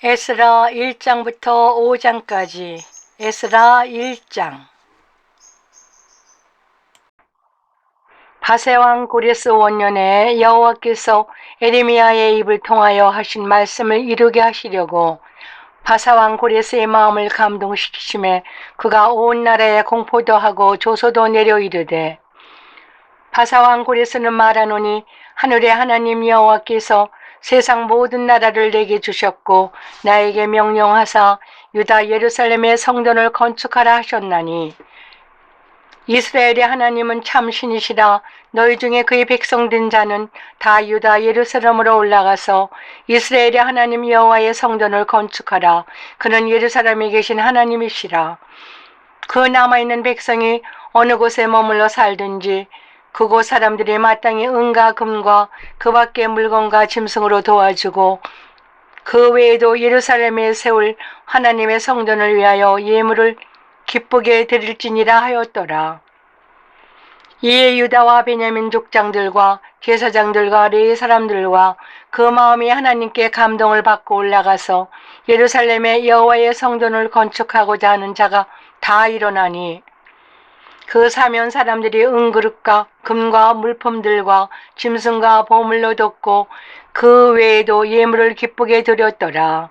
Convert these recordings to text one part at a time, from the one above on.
에스라 1장부터 5장까지. 에스라 1장. 바세왕 고레스 원년에 여호와께서 에레미야의 입을 통하여 하신 말씀을 이루게 하시려고 바사왕 고레스의 마음을 감동시키심에 그가 온 나라에 공포도 하고 조소도 내려 이르되, 바사왕 고레스는 말하노니 하늘의 하나님 여호와께서 세상 모든 나라를 내게 주셨고 나에게 명령하사 유다 예루살렘의 성전을 건축하라 하셨나니, 이스라엘의 하나님은 참 신이시라. 너희 중에 그의 백성된 자는 다 유다 예루살렘으로 올라가서 이스라엘의 하나님 여호와의 성전을 건축하라. 그는 예루살렘에 계신 하나님이시라. 그 남아있는 백성이 어느 곳에 머물러 살든지 그곳 사람들이 마땅히 은과 금과 그 밖의 물건과 짐승으로 도와주고 그 외에도 예루살렘에 세울 하나님의 성전을 위하여 예물을 기쁘게 드릴지니라 하였더라. 이에 유다와 베냐민 족장들과 제사장들과 레위 사람들과 그 마음이 하나님께 감동을 받고 올라가서 예루살렘에 여호와의 성전을 건축하고자 하는 자가 다 일어나니, 그 사면 사람들이 은그릇과 금과 물품들과 짐승과 보물로 덮고 그 외에도 예물을 기쁘게 드렸더라.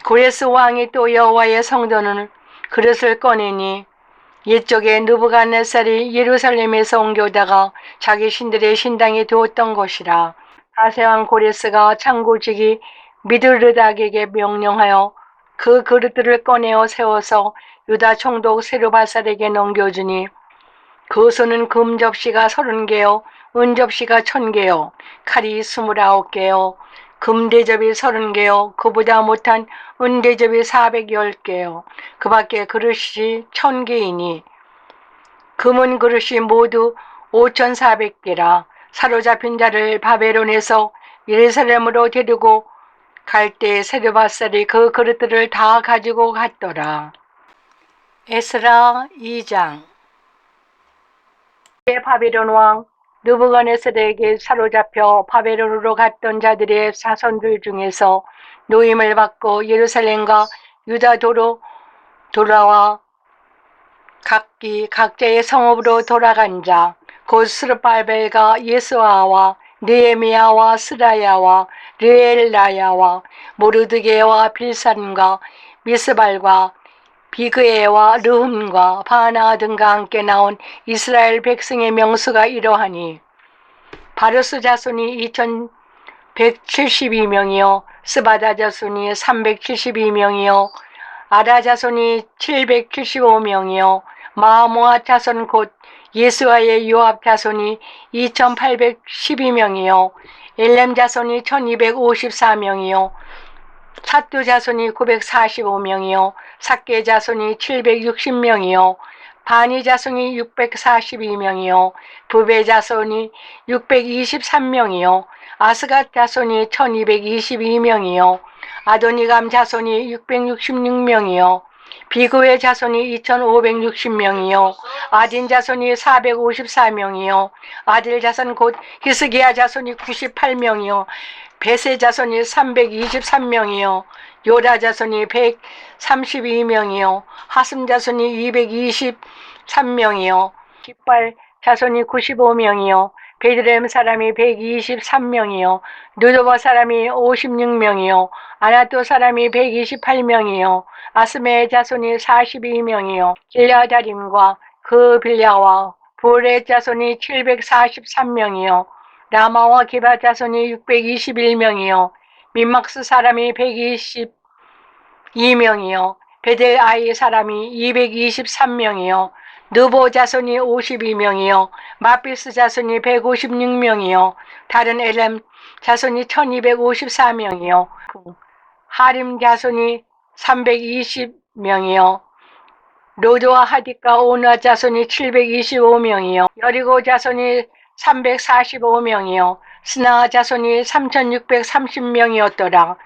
고레스 왕이 또 여호와의 성전을 그릇을 꺼내니 옛적에 느부갓네살이 예루살렘에서 옮겨다가 자기 신들의 신당에 두었던 것이라. 바세왕 고레스가 창고지기 미드르닥에게 명령하여 그 그릇들을 꺼내어 세워서 유다 총독 세르바살에게 넘겨주니, 그 손은 금 접시가 30개요 은 접시가 1000개요 칼이 29개요 금 대접이 30개요 그보다 못한 은 대접이 410개요 그 밖에 그릇이 1000개이니 금은 그릇이 모두 5400개라. 사로잡힌 자를 바벨론에서 예루살렘으로 데리고 갈 때 세르바살이 그 그릇들을 다 가지고 갔더라. 에스라 2장. 바벨론 왕 느부갓네살에게 사로잡혀 바벨론으로 갔던 자들의 자손들 중에서 노임을 받고 예루살렘과 유다도로 돌아와 각기 각자의 성읍으로 돌아간 자, 곧 스룹바벨과 예수아와 느헤미야와 스라야와 르엘라야와 모르드게와 빌산과 미스발과 비그에와 르흠과 바나 등과 함께 나온 이스라엘 백성의 명수가 이러하니, 바르스 자손이 2172명이요 스바다 자손이 372명이요 아라 자손이 775명이요 마모아 자손 곧 예수아의 요압 자손이 2812명이요 엘렘 자손이 1254명이요 삿두 자손이 945명이요 삭게 자손이 760명이요 바니 자손이 642명이요 부베 자손이 623명이요 아스갓 자손이 1222명이요 아도니감 자손이 666명이요 비그의 자손이 2560명이요 아딘 자손이 454명이요 아딜 자손 곧 히스기야 자손이 98명이요 베세 자손이 323명이요 요다 자손이 132명이요 하슴 자손이 223명이요 깃발 자손이 95명이요 베들레헴 사람이 123명이요 느도바 사람이 56명이요 아나토 사람이 128명이요 아스메 자손이 42명이요 길야다림과 그 빌야와 볼의 자손이 743명이요 라마와 기바 자손이 621명이요 민막스 사람이 122명이요 베델아이 사람이 223명이요 느보 자손이 52명이요 마피스 자손이 156명이요 다른 엘렘 자손이 1254명이요 하림 자손이 320명이요 로드와 하디카 오나 자손이 725명이요 여리고 자손이 345명이요 스나 자손이 3630명이었더라.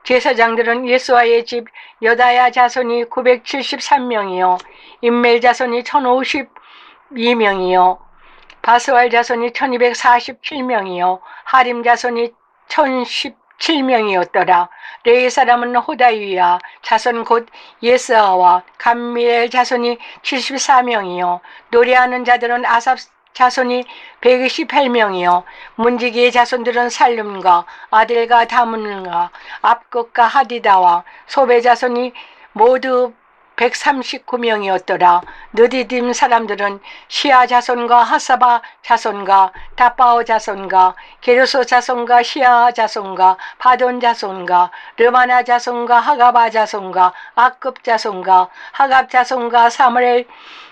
제사장들은 예수아의 집 여다야 자손이 973명이요 임멜 자손이 1052명이요 바스왈 자손이 1247명이요 하림 자손이 1017명이었더라. 레위 사람은 호다위야 자손 곧 예스아와 감미엘 자손이 74명이요 노래하는 자들은 아삽 자손이 128명이요 문지기의 자손들은 살룸과 아델과 다문과 압극과 하디다와 소베 자손이 모두 139명이었더라. 느디딤 사람들은 시아 자손과 하사바 자손과 다바오 자손과 게르소 자손과 시아 자손과 바돈 자손과 르마나 자손과 하가바 자손과 아급 자손과 하갑 자손과 사무엘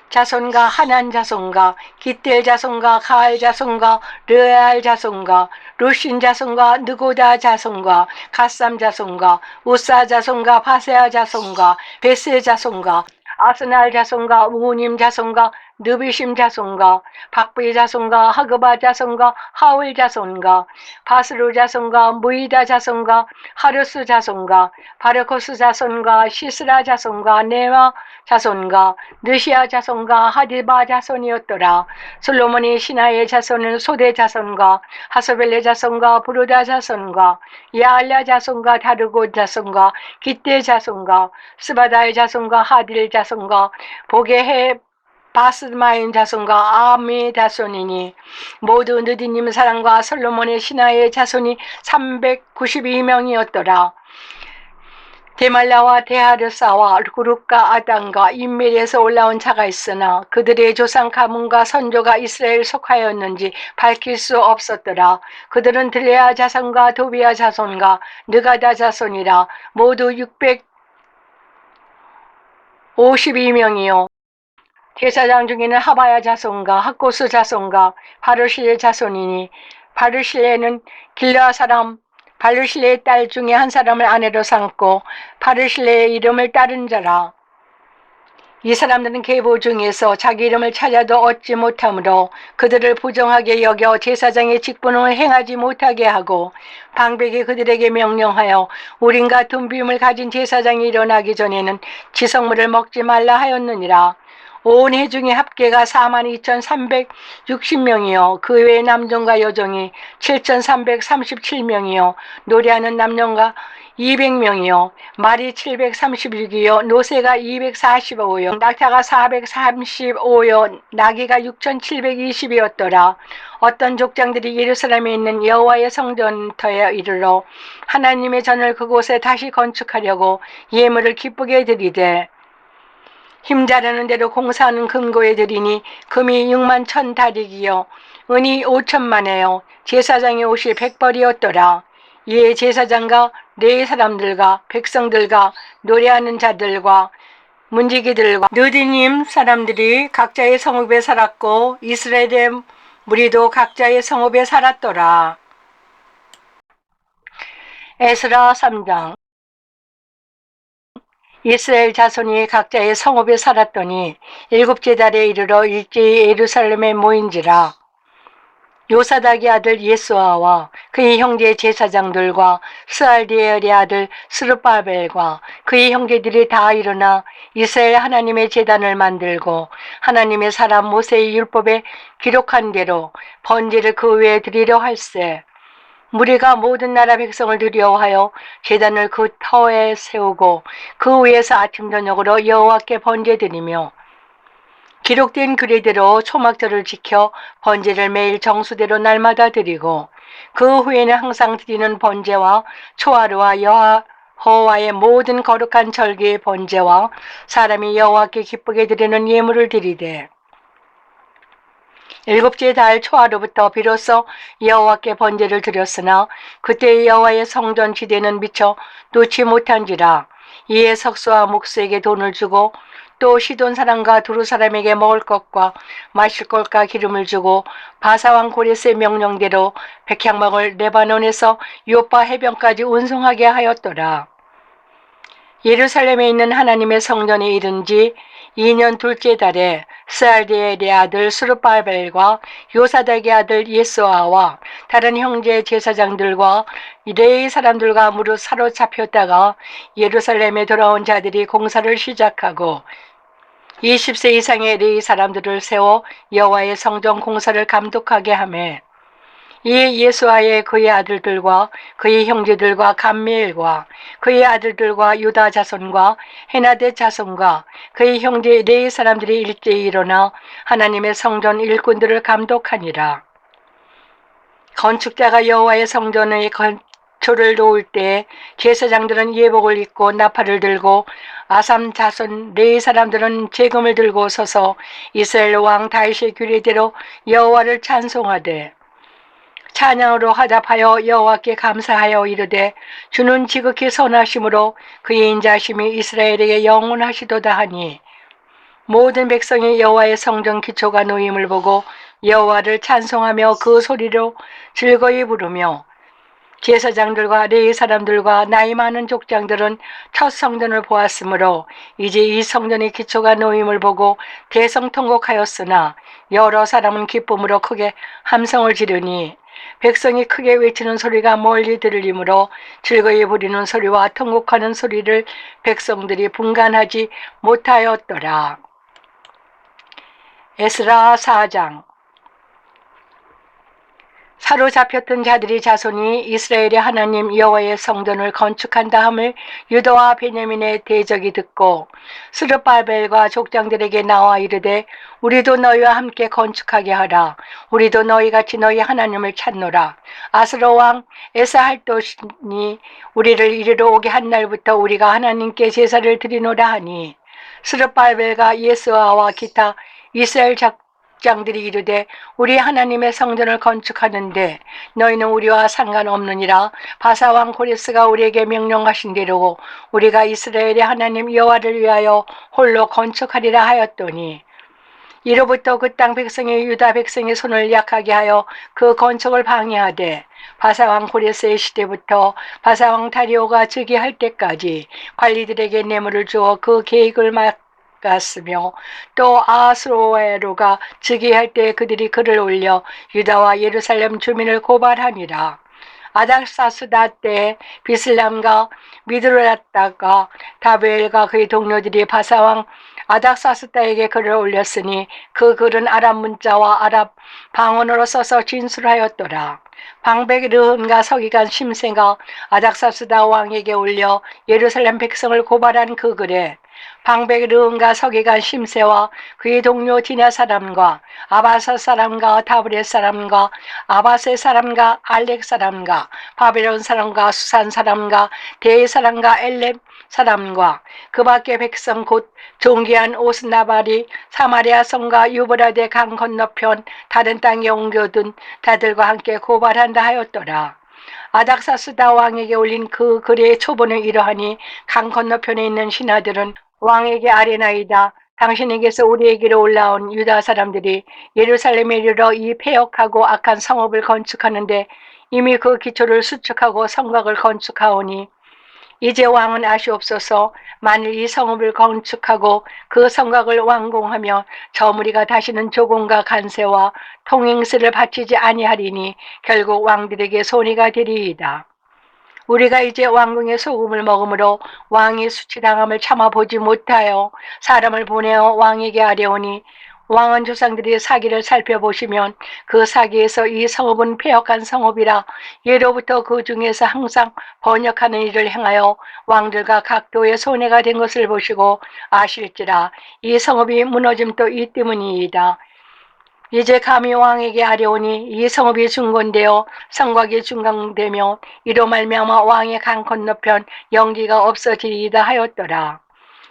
자손과 하난 자손과 기델 자손과 가알 자손과 르알 자손과 루신 자손과 느고다 자손과 가삼 자손과 우사 자손과 바세아 자손과 베세 자손과 아스날 자손과 우님 자손과 느비심 자손과 박비 자손과 하그바 자손과 하울 자손과 바스루 자손과 무이다 자손과 하르스 자손과 바르코스 자손과 시스라 자손과 네와 자손과 느시아 자손과 하디바 자손이었더라. 솔로몬이 시나의 자손은 소대 자손과 하소벨레 자손과 부르다 자손과 야알랴 자손과 다르고 자손과 기떼 자손과 스바다의 자손과 하딜 자손과 보게해 바스마인 자손과 아미 자손이니 모두 느디님 사랑과 솔로몬의 신하의 자손이 392명이었더라. 데말라와 데하르사와 구룹과 아단과 인멜에서 올라온 자가 있으나 그들의 조상 가문과 선조가 이스라엘 속하였는지 밝힐 수 없었더라. 그들은 들레아 자손과 도비아 자손과 느가다 자손이라 모두 652명이요 제사장 중에는 하바야 자손과 학고스 자손과 바르실레 자손이니 바르실레는 길라 사람 바르실레의 딸 중에 한 사람을 아내로 삼고 바르실레의 이름을 따른 자라. 이 사람들은 계보 중에서 자기 이름을 찾아도 얻지 못하므로 그들을 부정하게 여겨 제사장의 직분을 행하지 못하게 하고 방백이 그들에게 명령하여 우린 같은 비움을 가진 제사장이 일어나기 전에는 지성물을 먹지 말라 하였느니라. 온 회중의 합계가 42,360명이요 그 외의 남종과 여종이 7,337명이요 노래하는 남녀가 200명이요 말이 736이요 노새가 245요 낙타가 435요 나귀가 6,720이었더라. 어떤 족장들이 예루살렘에 있는 여호와의 성전터에 이르러 하나님의 전을 그곳에 다시 건축하려고 예물을 기쁘게 드리되 힘자라는 대로 공사하는 금고에 드리니 금이 61,000다릭이요 은이 5천만에요 제사장의 옷이 100벌이었더라. 이에 제사장과 레위 사람들과 백성들과 노래하는 자들과 문지기들과 느디님 사람들이 각자의 성읍에 살았고 이스라엘의 무리도 각자의 성읍에 살았더라. 에스라 3장. 이스라엘 자손이 각자의 성읍에 살았더니 일곱째 달에 이르러 일제히 예루살렘에 모인지라. 요사닥의 아들 예수아와 그의 형제 제사장들과 스알디엘의 아들 스룹바벨과 그의 형제들이 다 일어나 이스라엘 하나님의 제단을 만들고 하나님의 사람 모세의 율법에 기록한 대로 번제를 그 위에 드리려 할세. 무리가 모든 나라 백성을 두려워하여 제단을 그 터에 세우고 그 위에서 아침 저녁으로 여호와께 번제드리며 기록된 규례대로 초막절을 지켜 번제를 매일 정수대로 날마다 드리고 그 후에는 항상 드리는 번제와 초하루와 여호와의 모든 거룩한 절기의 번제와 사람이 여호와께 기쁘게 드리는 예물을 드리되 일곱째 달 초하루부터 비로소 여호와께 번제를 드렸으나 그때 여호와의 성전 지대는 미처 놓지 못한지라. 이에 석수와 목수에게 돈을 주고 또 시돈 사람과 두루 사람에게 먹을 것과 마실 것과 기름을 주고 바사왕 고레스의 명령대로 백향목을 레바논에서 요파 해변까지 운송하게 하였더라. 예루살렘에 있는 하나님의 성전에 이른 지 2년 둘째 달에 스알디엘의 아들 스룹바벨과 요사닥의 아들 예수아와 다른 형제 제사장들과 레위 사람들과 무릇 사로잡혔다가 예루살렘에 돌아온 자들이 공사를 시작하고 20세 이상의 레위 사람들을 세워 여호와의 성전 공사를 감독하게 하매 이에 예수와의 그의 아들들과 그의 형제들과 감미엘과 그의 아들들과 유다 자손과 헤나데 자손과 그의 형제 네 사람들이 일제히 일어나 하나님의 성전 일꾼들을 감독하니라. 건축자가 여호와의 성전의 건초를 놓을 때 제사장들은 예복을 입고 나팔을 들고 아삼 자손 네 사람들은 재금을 들고 서서 이스라엘 왕 다윗의 규례대로 여호와를 찬송하되 찬양으로 화답하여 여호와께 감사하여 이르되 주는 지극히 선하심으로 그의 인자심이 이스라엘에게 영원하시도다 하니 모든 백성이 여호와의 성전 기초가 놓임을 보고 여호와를 찬송하며 그 소리로 즐거이 부르며 제사장들과 레위 사람들과 나이 많은 족장들은 첫 성전을 보았으므로 이제 이 성전의 기초가 놓임을 보고 대성통곡하였으나 여러 사람은 기쁨으로 크게 함성을 지르니 백성이 크게 외치는 소리가 멀리 들리므로 즐거이 부리는 소리와 통곡하는 소리를 백성들이 분간하지 못하였더라. 에스라 4장. 사로잡혔던 자들이 자손이 이스라엘의 하나님 여호와의 성전을 건축한 다음을 유다와 베냐민의 대적이 듣고 스룹바벨과 족장들에게 나와 이르되 우리도 너희와 함께 건축하게 하라. 우리도 너희같이 너희 하나님을 찾노라. 아스로 왕 에스할돈이 우리를 이리로 오게 한 날부터 우리가 하나님께 제사를 드리노라 하니 스룹바벨과 예수아와 기타 이스라엘 장들이 이르되 우리 하나님의 성전을 건축하는데 너희는 우리와 상관없느니라. 바사왕 고레스가 우리에게 명령하신 대로 우리가 이스라엘의 하나님 여호와를 위하여 홀로 건축하리라 하였더니 이로부터 그 땅 백성이 유다 백성의 손을 약하게 하여 그 건축을 방해하되 바사왕 고레스의 시대부터 바사왕 다리오가 즉위할 때까지 관리들에게 뇌물을 주어 그 계획을 갔으며 또 아하스로에로가 즉위할 때 그들이 글을 올려 유다와 예루살렘 주민을 고발하니라. 아닥사스다 때 비슬람과 미드라다가 다벨과 그의 동료들이 바사왕 아닥사스다에게 글을 올렸으니 그 글은 아랍 문자와 아랍 방언으로 써서 진술하였더라. 방백 르흔과 서기관 심세가 아닥사스다 왕에게 올려 예루살렘 백성을 고발한 그 글에 방백 르흔과 서기관 심세와 그의 동료 디냐 사람과 아바사 사람과 다브렛 사람과 아바세 사람과 알렉 사람과 바벨론 사람과 수산 사람과 대의 사람과 엘렙 사람과 그 밖의 백성 곧 존귀한 오스나발이 사마리아 성과 유브라데 강 건너편 다른 땅에 옮겨둔 다들과 함께 고발한다 하였더라. 아닥사스다 왕에게 올린 그 글의 초본은 이러하니 강 건너편에 있는 신하들은 왕에게 아뢰나이다. 당신에게서 우리에게로 올라온 유다 사람들이 예루살렘에 이르러 이 폐역하고 악한 성읍을 건축하는데 이미 그 기초를 수축하고 성곽을 건축하오니 이제 왕은 아시옵소서. 만일 이 성읍을 건축하고 그 성곽을 완공하며 저 무리가 다시는 조공과 간세와 통행세를 바치지 아니하리니 결국 왕들에게 손해가 되리이다. 우리가 이제 왕궁의 소금을 먹으므로 왕이 수치당함을 참아보지 못하여 사람을 보내어 왕에게 아뢰오니 왕은 조상들이 사기를 살펴보시면 그 사기에서 이 성읍은 폐역한 성읍이라 예로부터 그 중에서 항상 번역하는 일을 행하여 왕들과 각도의 손해가 된 것을 보시고 아실지라. 이 성읍이 무너짐도 이 때문이이다. 이제 감히 왕에게 아뢰오니 이 성읍이 중건되어 성곽이 중강되며 이로 말미암아 왕의 강 건너편 영기가 없어지리이다 하였더라.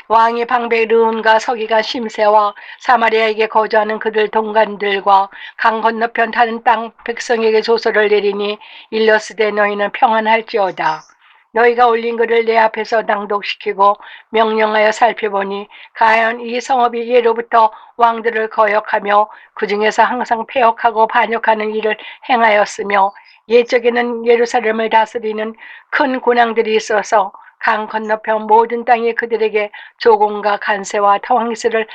왕이 방백 르흔과 서기관 심세와 사마리아에게 거주하는 그들 동관들과 강 건너편 다른 땅 백성에게 조서를 내리니 일러스되 너희는 평안할지어다. 너희가 올린 글을 내 앞에서 낭독시키고 명령하여 살펴보니 과연 이 성읍이 예로부터 왕들을 거역하며 그 중에서 항상 폐역하고 반역하는 일을 행하였으며 옛적에는 예루살렘을 다스리는 큰 군왕들이 있어서 강 건너편 모든 땅이 그들에게 조공과 간세와 통행세를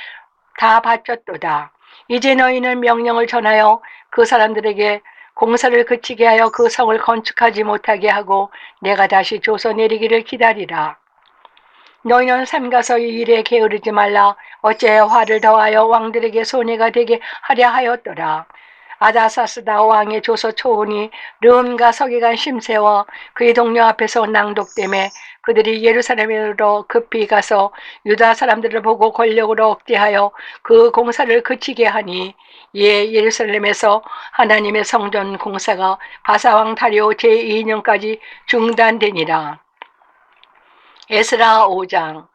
다 바쳤도다. 이제 너희는 명령을 전하여 그 사람들에게 공사를 그치게 하여 그 성을 건축하지 못하게 하고 내가 다시 조서 내리기를 기다리라. 너희는 삼가서 이 일에 게으르지 말라. 어찌하여 화를 더하여 왕들에게 손해가 되게 하려 하였더라. 아다사스다 왕의 조서 초원이 르음과 서기관 심세와 그의 동료 앞에서 낭독되매 그들이 예루살렘으로 급히 가서 유다 사람들을 보고 권력으로 억제하여 그 공사를 그치게 하니 이에 예루살렘에서 하나님의 성전 공사가 바사왕 다리오 제2년까지 중단되니라. 에스라 5장.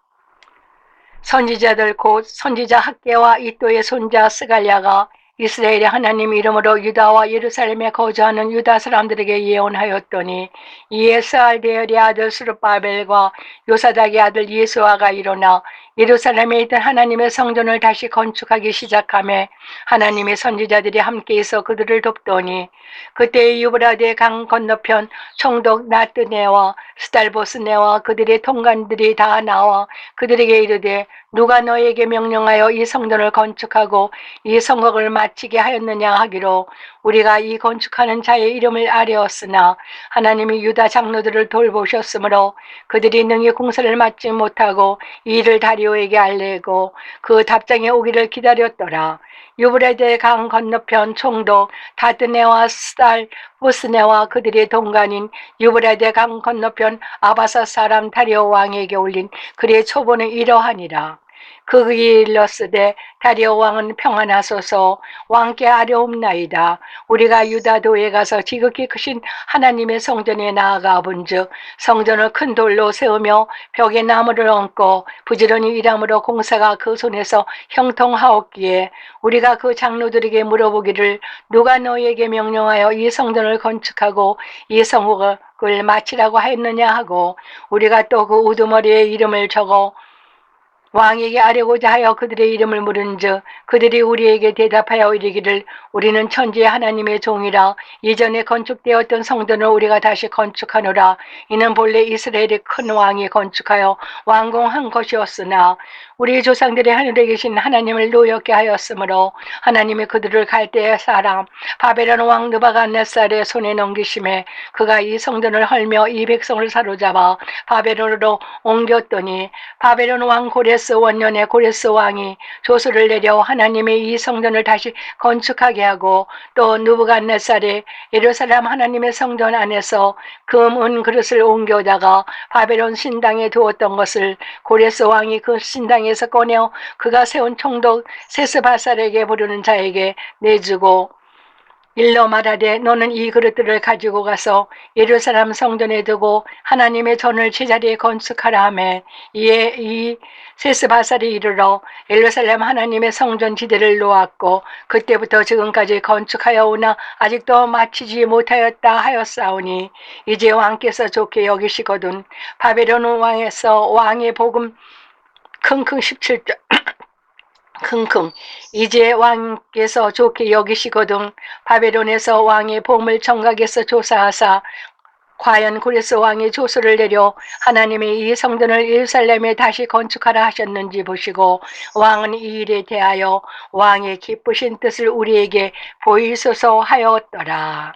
선지자들 곧 선지자 학개와 이또의 손자 스갈랴가 이스라엘의 하나님 이름으로 유다와 예루살렘에 거주하는 유다 사람들에게 예언하였더니 이에 스알데엘의 아들 스룹바벨과 요사닥의 아들 예수아가 일어나 예루살렘에 있던 하나님의 성전을 다시 건축하기 시작하며 하나님의 선지자들이 함께해서 그들을 돕더니 그때 유브라데 강 건너편 총독 나뜨네와 스달보스네와 그들의 통관들이 다 나와 그들에게 이르되 누가 너에게 명령하여 이 성전을 건축하고 이 성곽을 마치게 하였느냐 하기로 우리가 이 건축하는 자의 이름을 아뢰었으나 하나님이 유다 장로들을 돌보셨으므로 그들이 능히 공사를 마치 못하고 이 일을 다리오에게 알리고 그 답장에 오기를 기다렸더라. 유브라데 강 건너편 총독 다드네와 스달보스네와 그들의 동관인 유브라데 강 건너편 아바사 사람 다리오 왕에게 올린 그의 초보는 이러하니라. 그의 일렀으되 다리오 왕은 평안하소서 왕께 아뢰옵나이다. 우리가 유다도에 가서 지극히 크신 하나님의 성전에 나아가 본즉 성전을 큰 돌로 세우며 벽에 나무를 얹고 부지런히 일함으로 공사가 그 손에서 형통하옵기에 우리가 그 장로들에게 물어보기를 누가 너희에게 명령하여 이 성전을 건축하고 이 성곽을 마치라고 하였느냐 하고 우리가 또 그 우두머리에 이름을 적어 왕에게 아뢰고자 하여 그들의 이름을 물은즉 그들이 우리에게 대답하여 이르기를 우리는 천지의 하나님의 종이라 이전에 건축되었던 성전을 우리가 다시 건축하노라. 이는 본래 이스라엘의 큰 왕이 건축하여 완공한 것이었으나 우리 조상들이 하늘에 계신 하나님을 노엽게 하였으므로 하나님이 그들을 갈대의 사람 바벨론 왕 느부갓네살의 손에 넘기심에 그가 이 성전을 헐며 이 백성을 사로잡아 바벨론으로 옮겼더니 바벨론 왕 고레스 원년에 고레스 왕이 조서를 내려 하나님의 이 성전을 다시 건축하게 하고 또 느부갓네살이 예루살렘 하나님의 성전 안에서 금, 은 그릇을 옮겨다가 바벨론 신당에 두었던 것을 고레스 왕이 그 신당에서 꺼내어 그가 세운 총독 세스바살에게 부르는 자에게 내주고 일러 말하되 너는 이 그릇들을 가지고 가서 예루살렘 성전에 두고 하나님의 전을 제자리에 건축하라 하매 이에 이 세스바살이 이르러 예루살렘 하나님의 성전 지대를 놓았고 그때부터 지금까지 건축하여 오나 아직도 마치지 못하였다 하였사오니 이제 왕께서 좋게 여기시거든 바벨론 왕에서 왕의 복음 킁킁 17절 킁킁 이제 왕께서 좋게 여기시거든 바벨론에서 왕의 보물 청각에서 조사하사 과연 고레스 왕이 조서를 내려 하나님의 이 성전을 예루살렘에 다시 건축하라 하셨는지 보시고 왕은 이 일에 대하여 왕의 기쁘신 뜻을 우리에게 보이소서 하였더라.